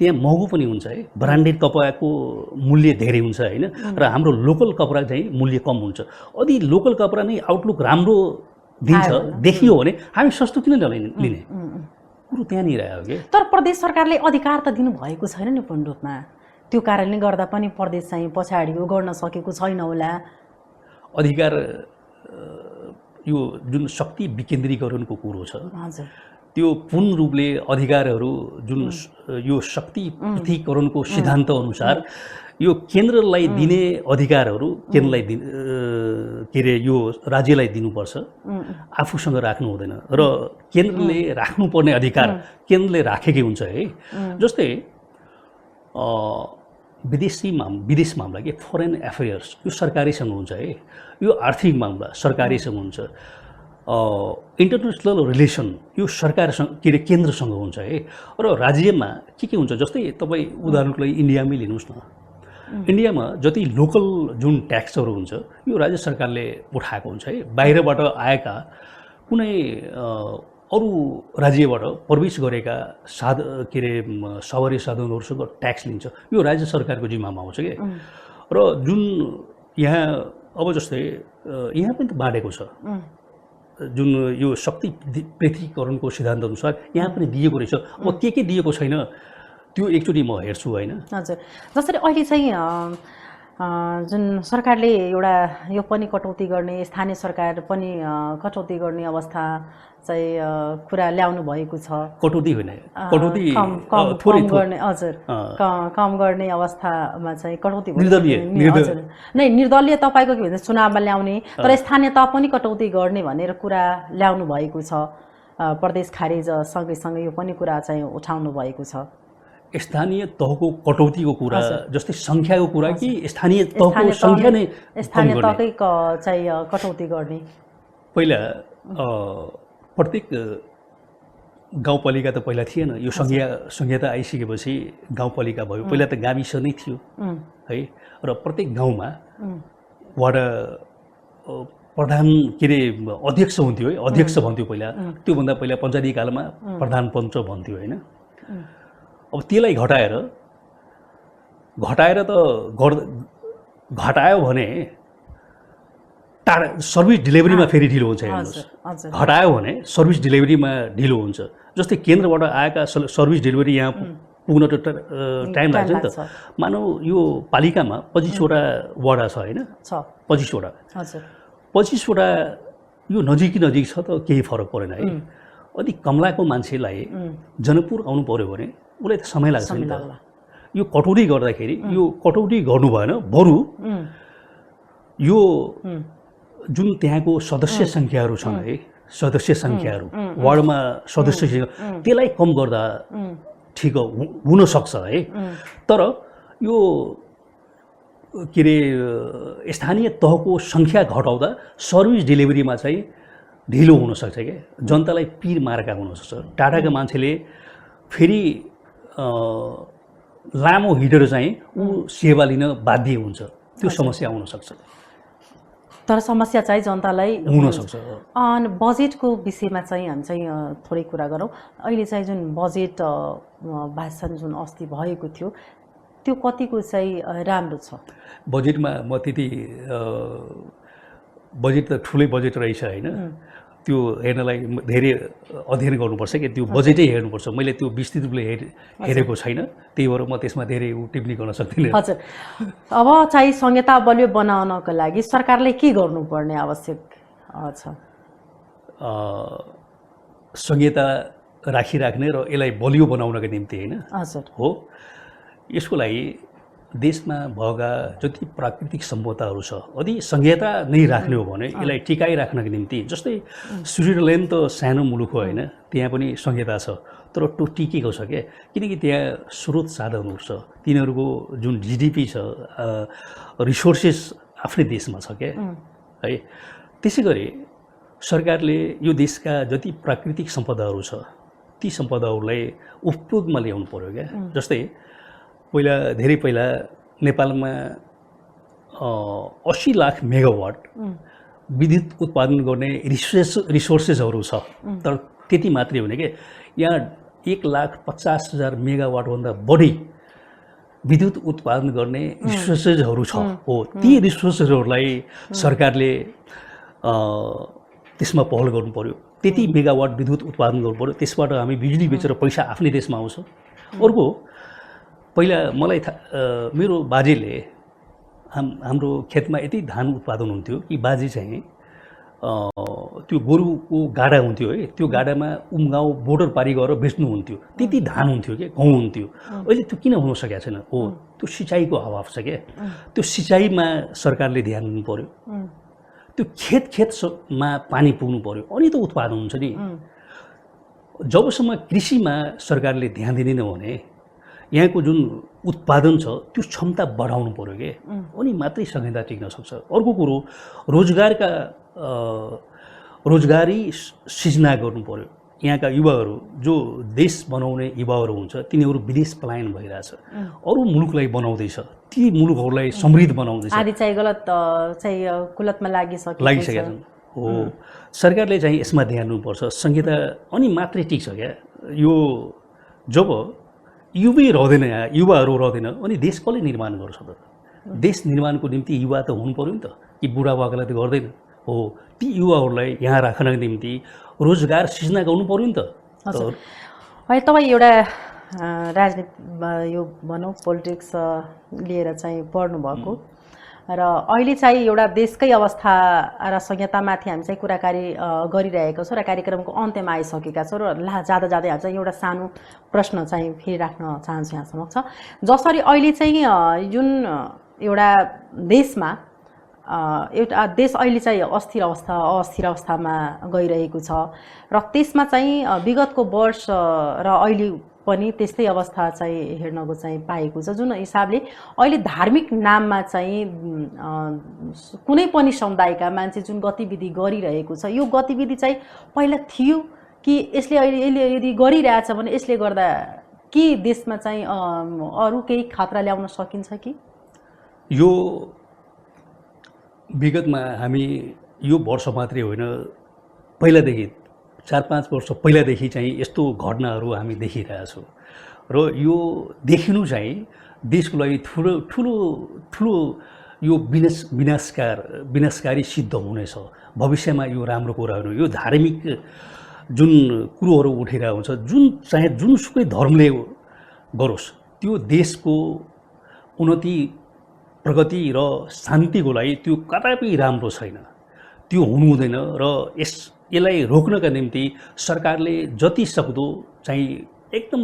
त्यहाँ महँगो पनि हुन्छ है, ब्रान्डेड कपडाको मूल्य धेरै हुन्छ होइन, र हाम्रो लोकल कपडा चाहिँ मूल्य कम हुन्छ। यदि लोकल कपडा नै आउटलुक राम्रो दिन्छ देखियो भने हामी सस्तो किन लिने? कुरो त्यहाँनिर आयो कि। तर प्रदेश सरकारले अधिकार त दिनुभएको छैन नि पूर्ण रूपमा, त्यो कारणले गर्दा पनि प्रदेश चाहिँ पछाडि गर्न सकेको छैन होला। अधिकार यो जुन शक्ति विकेन्द्रीकरणको कुरो छ त्यो पूर्ण रूपले अधिकारहरू जुन यो शक्ति पृथकीकरणको सिद्धान्त अनुसार यो केन्द्रलाई दिने अधिकारहरू केन्द्रलाई के अरे यो राज्यलाई दिनुपर्छ, आफूसँग राख्नु हुँदैन। र केन्द्रले राख्नुपर्ने अधिकार केन्द्रले राखेकै हुन्छ है। जस्तै विदेश मामला के फरेन एफेयर्स यो सरकारीसँग हुन्छ है, यो आर्थिक मामला सरकारीसँग हुन्छ, इन्टरनेसनल रिलेसन यो सरकारसँग के अरे केन्द्रसँग हुन्छ है। र राज्यमा के हुन्छ, जस्तै तपाईँ उदाहरणको लागि इन्डियामै लिनुहोस् न। इन्डियामा जति लोकल जुन ट्याक्सहरू हुन्छ यो राज्य सरकारले उठाएको हुन्छ है। बाहिरबाट आएका कुनै अरू राज्यबाट प्रवेश गरेका के अरे सवारी साधनहरूसँग ट्याक्स लिन्छ, यो राज्य सरकारको जिम्मामा आउँछ कि। र जुन यहाँ अब जस्तै यहाँ पनि त बाँडेको छ, जुन यो शक्ति पृथकीकरणको सिद्धान्त अनुसार यहाँ पनि दिएको रहेछ। अब के दिएको छैन त्यो एकचोटि म हेर्छु होइन। हजुर, जसरी अहिले चाहिँ जुन सरकारले एउटा यो पनि कटौती गर्ने, स्थानीय सरकार पनि कटौती गर्ने अवस्था चाहिँ कुरा ल्याउनु भएको छ। कटौती होइन, कटौती कम गर्ने, हजुर कम गर्ने अवस्थामा चाहिँ कटौती निर्दलीय तपाईँको के भन्छ चुनावमा ल्याउने, तर स्थानीय तह पनि कटौती गर्ने भनेर कुरा ल्याउनु भएको छ। प्रदेश खारेज सँगै यो पनि कुरा चाहिँ उठाउनु भएको छ। स्थानीय तहको कटौतीको कुरा जस्तै सङ्ख्याको कुरा कि स्थानीय तहको सङ्ख्या नै स्थानीय तहकै चाहिँ कटौती गर्ने? पहिला प्रत्येक गाउँपालिका त पहिला थिएन, यो संहिता आइसकेपछि गाउँपालिका भयो। पहिला त गाविस नै थियो है, र प्रत्येक गाउँमा वडा प्रधान के अरे अध्यक्ष हुन्थ्यो है, अध्यक्ष भन्थ्यो पहिला। त्योभन्दा पहिला पञ्चायती कालमा प्रधान पञ्च भन्थ्यो होइन। अब त्यसलाई घटायो भने सर्भिस डिलिभरीमा फेरि ढिलो हुन्छ। हेर्नुहोस्, घटायो भने सर्भिस डिलिभरीमा ढिलो हुन्छ। जस्तै केन्द्रबाट आएका सर्भिस डिलिभरी यहाँ पुग्न त टाइम लाग्छ नि त। मानौ यो पालिकामा 25वटा वडा छ होइन, 25वटा 25वटा यो नजिक छ त केही फरक परेन है। अनि कमलाको मान्छेलाई जनकपुर आउनु पर्यो भने उसलाई त समय लाग्छ नि त। यो कटौती गर्दाखेरि यो कटौती गर्नु भएन, बरु यो जुन त्यहाँको सदस्य सङ्ख्याहरू छन् है, सदस्य सङ्ख्याहरू वार्डमा सदस्य त्यसलाई कम गर्दा ठिक हुनसक्छ है। तर यो के अरे स्थानीय तहको सङ्ख्या घटाउँदा सर्भिस डेलिभरीमा चाहिँ ढिलो हुनसक्छ क्या, जनतालाई पिर मारेका हुनसक्छ। टाटाका मान्छेले फेरि लामो हिँडेर चाहिँ ऊ सेवा लिन बाध्य हुन्छ, त्यो समस्या हुनसक्छ। तर समस्या चाहिँ जनतालाई हुनसक्छ। अनि बजेटको विषयमा चाहिँ हामी चाहिँ थोरै कुरा गरौँ। अहिले चाहिँ जुन बजेट भाषण जुन अस्ति भएको थियो त्यो कतिको चाहिँ राम्रो छ? बजेटमा म त्यति बजेट त ठुलै बजेट रहेछ होइन, त्यो हेर्नलाई धेरै अध्ययन गर्नुपर्छ कि त्यो बजेटै हेर्नुपर्छ। मैले त्यो विस्तृत रूपले हेरेको छैन, त्यही भएर म त्यसमा धेरै टिप्पणी गर्न सक्दिनँ। हजुर, अब चाहिँ संहिता बलियो बनाउनको लागि सरकारले के गर्नुपर्ने आवश्यक छ? संहिता राखिराख्ने र यसलाई बलियो बनाउनका निम्ति होइन। हजुर हो, यसको लागि देशमा भएका जति प्राकृतिक सम्पदाहरू छ यदि संहिता नै राख्ने हो भने यसलाई टिकाइराख्नको निम्ति, जस्तै स्विजरल्यान्ड त सानो मुलुक हो होइन, त्यहाँ पनि संहिता छ तर त्यो टिकेको छ क्या, किनकि त्यहाँ स्रोत साधनहरू छ, तिनीहरूको जुन जिडिपी छ, रिसोर्सेस आफ्नै देशमा छ क्या है। त्यसै गरी सरकारले यो देशका जति प्राकृतिक सम्पदाहरू छ ती सम्पदाहरूलाई उपयोगमा ल्याउनु पर्यो क्या। जस्तै धेरै पहिला नेपालमा 80 लाख मेगावाट विद्युत उत्पादन गर्ने रिसोर्सेसहरू छ, तर त्यति मात्रै हुने कि यहाँ 1,50,000 मेगावाटभन्दा बढी विद्युत उत्पादन गर्ने रिसोर्सेसहरू छ। हो, ती रिसोर्सेसहरूलाई सरकारले त्यसमा पहल गर्नु पर्यो। त्यति मेगावाट विद्युत उत्पादन गर्नु पर्यो, त्यसबाट हामी बिजुली बेचेर पैसा आफ्नै देशमा आउँछ। अर्को, पहिला मलाई मेरो बाजेले हाम्रो खेतमा यति धान उत्पादन हुन्थ्यो कि बाजे चाहिँ त्यो गोरुको गाडा हुन्थ्यो है, त्यो गाडामा उमगाउँ बोर्डर पारी गरेर बेच्नुहुन्थ्यो, त्यति धान हुन्थ्यो क्या, गहुँ हुन्थ्यो। अहिले त्यो किन हुन सकेको छैन? हो, त्यो सिँचाइको अभाव छ क्या। त्यो सिँचाइमा सरकारले ध्यान दिनु पर्यो, त्यो खेतमा पानी पुग्नु पर्यो, अनि त उत्पादन हुन्छ नि। जबसम्म कृषिमा सरकारले ध्यान दिँदैन भने यहाँको जुन उत्पादन छ त्यो क्षमता बढाउनु पर्यो के, अनि मात्रै संहिता टिक्न सक्छ। अर्को कुरो, रोजगारी सिर्जना गर्नु पर्यो। यहाँका युवाहरू जो देश बनाउने युवाहरू हुन्छ तिनीहरू विदेश पलायन भइरहेछ, अरू मुलुकलाई बनाउँदैछ, ती मुलुकहरूलाई समृद्ध बनाउँदैछ। आदि चाहिँ गलत चाहिँ कुलतमा लागिसकेका छन्। हो, सरकारले चाहिँ यसमा ध्यान दिनुपर्छ, संहिता अनि मात्रै टिक्छ क्या। यो जब युवाहरू रहँदैन अनि देश कसले निर्माण गर्छ त? देश निर्माणको निम्ति युवा त हुनु पर्यो नि त, कि बुढाबाकालाई त गर्दैन। हो, ती युवाहरूलाई यहाँ राख्नको निम्ति रोजगार सिर्जना गर्नु पर्यो नि त। है, तपाईँ एउटा राजनीति यो भनौँ पोलिटिक्स लिएर चाहिँ पढ्नुभएको र अहिले चाहिँ एउटा देशकै अवस्था र संहितामाथि हामी चाहिँ कुराकानी गरिरहेका छौँ र कार्यक्रमको अन्त्यमा आइसकेका छौँ। र जाँदा जाँदै हामी चाहिँ एउटा सानो प्रश्न चाहिँ फेरि राख्न चाहन्छु यहाँ समक्ष। जसरी अहिले चाहिँ जुन एउटा देशमा एउटा देश अहिले चाहिँ अस्थिर अवस्थामा गइरहेको छ र त्यसमा चाहिँ विगतको वर्ष र अहिले पनि त्यस्तै अवस्था चाहिँ हेर्नको चाहिँ पाएको छ। जुन हिसाबले अहिले धार्मिक नाममा चाहिँ कुनै पनि समुदायका मान्छे जुन गतिविधि गरिरहेको छ, यो गतिविधि चाहिँ पहिला थियो कि यसले अहिले यदि गरिरहेछ भने यसले गर्दा के देशमा चाहिँ अरू केही खतरा ल्याउन सकिन्छ कि? यो विगतमा हामी यो वर्ष मात्रै होइन, पहिलादेखि 4-5 वर्ष पहिलादेखि चाहिँ यस्तो घटनाहरू हामी देखिरहेछौँ र यो देखिनु चाहिँ देशको लागि ठुलो यो विनाशकारी सिद्ध हुनेछ। भविष्यमा यो राम्रो कुरा होइन। यो धार्मिक जुन कुरोहरू उठिरहेको हुन्छ, चाहे जुनसुकै धर्मले गरोस्, त्यो देशको उन्नति प्रगति र शान्तिको लागि त्यो कदापि राम्रो छैन, त्यो हुनु हुँदैन। र यसलाई रोक्नका निम्ति सरकारले जति सक्दो चाहिँ एकदम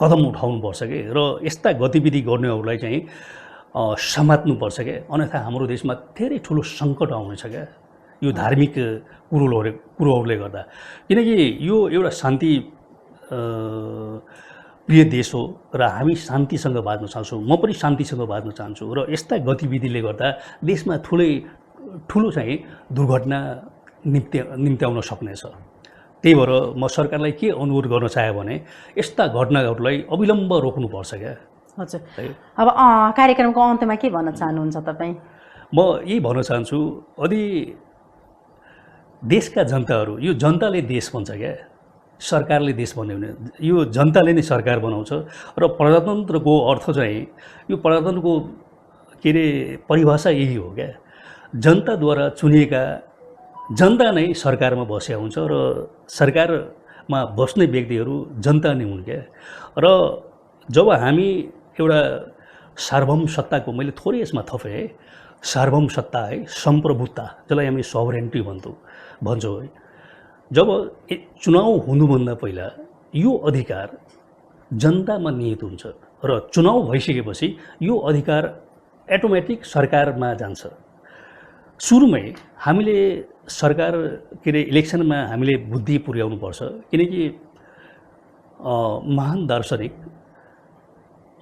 कदम उठाउनुपर्छ के, र यस्ता गतिविधि गर्नेहरूलाई चाहिँ समात्नुपर्छ क्या, अन्यथा हाम्रो देशमा धेरै ठुलो सङ्कट आउनेछ क्या यो धार्मिक कुरोहरूले गर्दा। किनकि यो एउटा शान्ति प्रिय देश हो र हामी शान्तिसँग बाँच्न चाहन्छौँ, म पनि शान्तिसँग बाँच्न चाहन्छु र यस्ता गतिविधिले गर्दा देशमा ठुलो चाहिँ दुर्घटना निम्त्याउन सक्नेछ। त्यही भएर म सरकारलाई के अनुरोध गर्न चाहे भने यस्ता घटनाहरूलाई अविलम्ब रोक्नुपर्छ क्या। हजुर, अब कार्यक्रमको अन्त्यमा के भन्न चाहनुहुन्छ तपाईँ? म यही भन्न चाहन्छु, यदि देशका जनताहरू, यो जनताले देश बन्छ क्या, सरकारले देश बन्यो भने यो जनताले नै सरकार बनाउँछ र प्रजातन्त्रको अर्थ चाहिँ यो प्रजातन्त्रको के अरे परिभाषा यही हो क्या, जनताद्वारा चुनिएका जनता नै सरकारमा बसेका हुन्छ र सरकारमा बस्ने व्यक्तिहरू जनता नै हुन् क्या। र जब हामी एउटा सार्वभौम सत्ताको, मैले थोरै यसमा थपेँ है, सार्वभौम सत्ता है, सम्प्रभुता जसलाई हामी सोभरेन्टी भन्छौँ है, जब चुनाव हुनुभन्दा पहिला यो अधिकार जनतामा निहित हुन्छ र चुनाव भइसकेपछि यो अधिकार एटोमेटिक सरकारमा जान्छ। सुरुमै हामीले सरकार के अरे इलेक्सनमा हामीले बुद्धि पुर्याउनुपर्छ, किनकि महान दार्शनिक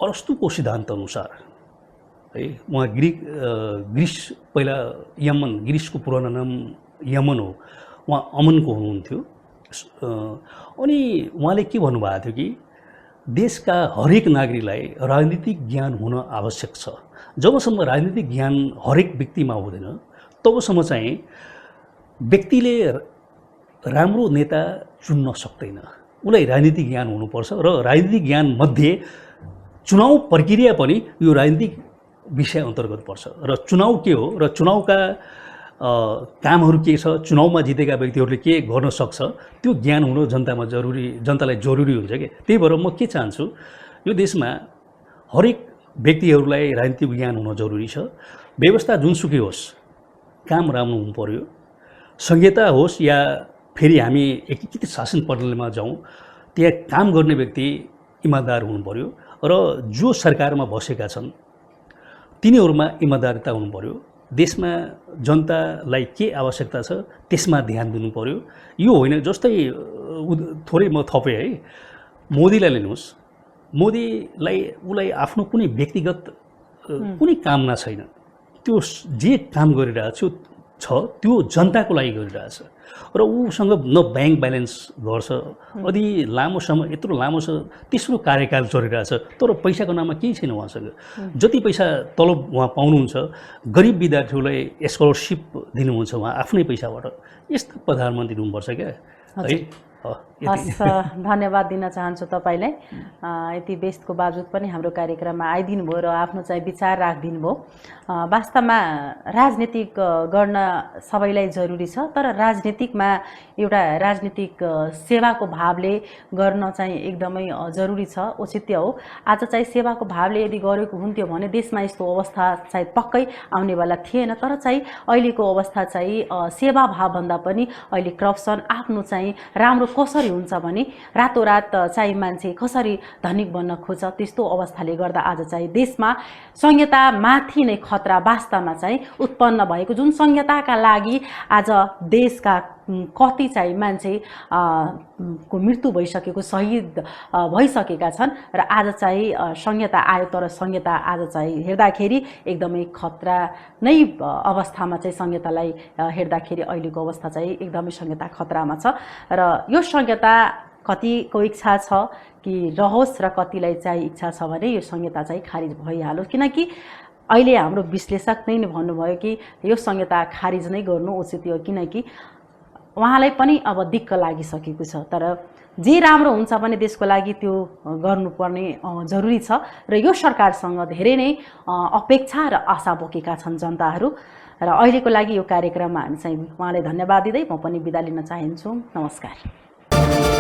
अरस्तुको सिद्धान्त अनुसार है, उहाँ ग्रिस पहिला यमन, ग्रिसको पुरानो नाम यमन हो, उहाँ अमनको हुनुहुन्थ्यो। अनि उहाँले के भन्नुभएको थियो कि देशका हरेक नागरिकलाई राजनीतिक ज्ञान हुन आवश्यक छ। जबसम्म राजनीतिक ज्ञान हरेक व्यक्तिमा हुँदैन तबसम्म चाहिँ व्यक्तिले राम्रो नेता चुन्न सक्दैन। उसलाई राजनीतिक ज्ञान हुनुपर्छ र राजनीतिक ज्ञान मध्ये चुनाव प्रक्रिया पनि यो राजनीतिक विषय अन्तर्गत पर्छ। र चुनाव के हो र चुनावका कामहरू के छ, चुनावमा जितेका व्यक्तिहरूले के गर्न सक्छ, त्यो ज्ञान हुनु जनतालाई जरुरी हुन्छ कि। त्यही भएर म के चाहन्छु, यो देशमा हरेक व्यक्तिहरूलाई राजनीतिक ज्ञान हुन जरुरी छ। व्यवस्था जुनसुकै होस्, काम राम्रो हुनु पर्यो। संहिता होस् या फेरि हामी एकीकृत शासन प्रणालीमा जाउँ, त्यहाँ काम गर्ने व्यक्ति इमान्दार हुनु पर्यो र जो सरकारमा बसेका छन् तिनीहरूमा इमान्दारिता हुनु पर्यो। देशमा जनतालाई के आवश्यकता छ त्यसमा ध्यान दिनु पर्यो। यो होइन जस्तै थोरै म थपेँ है, मोदीलाई लिनुहोस्, उसलाई आफ्नो कुनै व्यक्तिगत कुनै कामना छैन, त्यो जे काम गरिरहेछ त्यो जनताको लागि गरिरहेछ र उसँग न ब्याङ्क ब्यालेन्स गर्छ, यदि लामो समय यत्रो लामो तेस्रो कार्यकाल चलिरहेछ तर पैसाको नाममा केही छैन उहाँसँग। जति पैसा तलब उहाँ पाउनुहुन्छ, गरिब विद्यार्थीहरूलाई स्कलरसिप दिनुहुन्छ उहाँ आफ्नै पैसाबाट। यस्तो प्रधानमन्त्री हुनुपर्छ क्या है। हस्, धन्यवाद दिन चाहन्छु तपाईँलाई। यति व्यस्तको बावजुद पनि हाम्रो कार्यक्रममा आइदिनु भयो र आफ्नो चाहिँ विचार राखिदिनु भयो। वास्तवमा राजनीतिक गर्न सबैलाई जरुरी छ, तर राजनीतिकमा एउटा राजनीतिक सेवाको भावले गर्न चाहिँ एकदमै जरुरी छ, औचित्य हो। आज चाहिँ सेवाको भावले यदि गरेको हुन्थ्यो भने देशमा यस्तो अवस्था चाहिँ पक्कै आउनेवाला थिएन। तर चाहिँ अहिलेको अवस्था चाहिँ सेवा भावभन्दा पनि अहिले करप्सन, आफ्नो चाहिँ राम्रो कसरी हुन्छ भने रातोरात चाहिँ मान्छे कसरी धनिक बन्न खोज्छ, त्यस्तो अवस्थाले गर्दा आज चाहिँ देशमा संहितामाथि नै खतरा वास्तवमा चाहिँ उत्पन्न भएको, जुन संहिताका लागि आज देशका कति चाहिँ मान्छे को मृत्यु भइसकेको, शहीद भइसकेका छन् र आज चाहिँ संहिता आयो। तर संहिता आज चाहिँ हेर्दाखेरि एकदमै खतरा नै अवस्थामा चाहिँ संहितालाई हेर्दाखेरि अहिलेको अवस्था चाहिँ एकदमै संहिता खतरामा छ। र यो संहिता कतिको इच्छा छ कि रहोस् र कतिलाई चाहिँ इच्छा छ भने यो संहिता चाहिँ खारिज भइहालोस्, किनकि अहिले हाम्रो विश्लेषक नै भन्नुभयो कि यो संहिता खारिज नै गर्नु उचित हो, किनकि उहाँलाई पनि अब दिक्क लागिसकेको छ। तर जे राम्रो हुन्छ भने देशको लागि त्यो गर्नुपर्ने जरुरी छ र यो सरकारसँग धेरै नै अपेक्षा र आशा बोकेका छन् जनताहरू। र अहिलेको लागि यो कार्यक्रममा हामी चाहिँ उहाँलाई धन्यवाद दिँदै म पनि बिदा लिन चाहन्छु। नमस्कार।